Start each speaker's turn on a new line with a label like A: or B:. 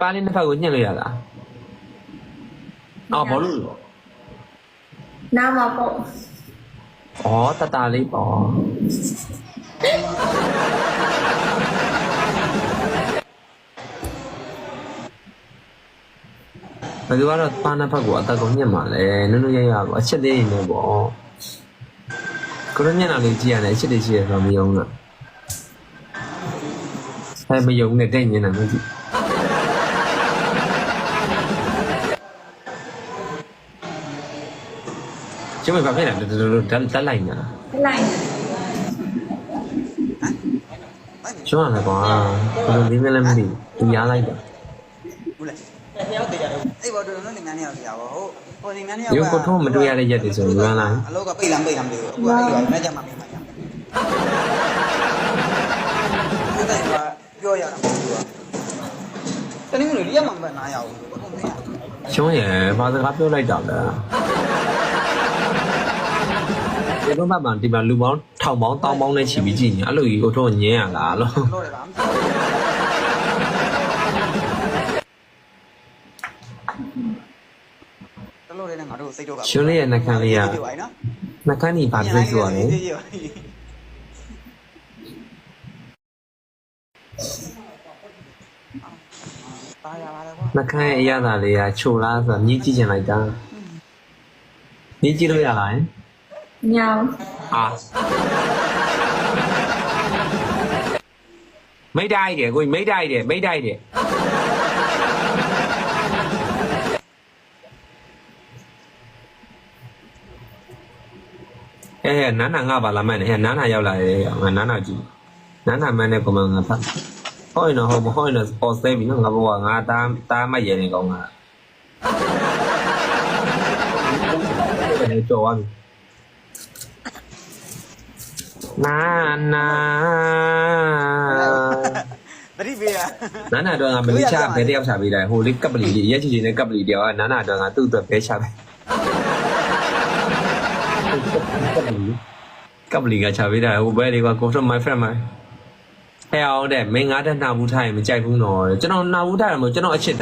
A: ပါလေးနှစ်ဖက်ကိုညှက်လို့ရလားအော်ဘာလို့လဲ
B: နားမှာပေါ့
A: ဩတတလေးပေါ့ဘယ်သူကတော့ပါနှစ်ဖက်ကိုအသက်ကိုညှက်မှာလဲနုနုရရပေါ့အချက်သေးနေပေါ့ကိုရညက်လာလေးကြည့်ရတယ်အချက်တွေရှိရဆိုတော့မယုံတော့ဟဲ့မယုံနဲ့တဲ့ညင်တာမကြည့်ကျမဘာဖြစ်လဲတက်လိုက်နေတာ
B: လိုက်
A: ကျမလည်းကွာဘယ်လိုလေးလည်းမသိဘူးရားလိုက်တာ
C: ဟုတ်လားအဲ့ဘောတော်တော်နေငန်းနေရောက်ပြပါဟုတ်ဟိုနေငန်းနေရောက်
A: ရုပ်ကိုထုံးမတွေ့ရတဲ့ရက်တွေဆိုရင်လွမ်းလာ
C: အလောက်ကပိတ်လမ်းမလို့အခုအဲ့ဒီကလည်းကြမှာမိမှာကြအဲ့ဒါကပြောရတာမဟုတ်ဘူးတနင်္ဂနွေရက်မှာမနာရဘူးဟုတ်မင်း
A: ရှုံးရဘာစကားပြောလိုက်တာလဲဒီဘက်မှာဒီမှာလူပေါင်းထောင်ပေါင်းတောင်းပေါင်းနဲ့ချီပြီးကြည့်နေအဲ့လိုကြီးကိုထုံးညင်းရလားလို့
C: လို့ရတာတလို့လည်းငါတို့စိတ်တော့က
A: ရှုံးလေးရဲ့နှကန်းလေးကနှကန်းကြီးဘာဖြစ်ဆိုရလဲနှကန်းရဲ့အရသာလေးကချိုလားဆိုတော့မြည်ကြည့်ချင်လိုက်တာမြည်ကြည့်လို့ရလား
B: ညောင်
A: အာမိတ်တိုက်တယ်ကိုမိတ်တိုက်တယ်မိတ်တိုက်တယ်နန်းနာငါပါလာမှန်းနဲ့နန်းနာရောက်လာတယ်ငါနန်းနာကြည့်နန်းနာမှန်းနဲ့ကွန်မန့်ငါဖတ်ဟောရင်တော့ဟောရင်တော့အော်စဲပြီနော်ငါဘောကငါတားမရဲနေကောင်းငါကြော်သွားပြီနာနာ
C: တတိပေးရ
A: နာနာတော့ငါမလေးချဘယ်တယောက်ချပေးတယ်ဟိုလေးကပ်ပလီလေးရက်ချီချီနဲ့ကပ်ပလီတယောက်ကနာနာတော့ငါသူ့အတွက်ဘဲချပဲကပ်ပလီကချပေးတယ်ဟိုဘဲလေးက go to my friend ဟဲ့အောင်တဲ့မင်းငါတက်နှာဘူးထားရင်မကြိုက်ဘူးနော်ကျွန်တော်နှာဘူးထားတယ်မဟုတ်ကျွန်တော်အချစ်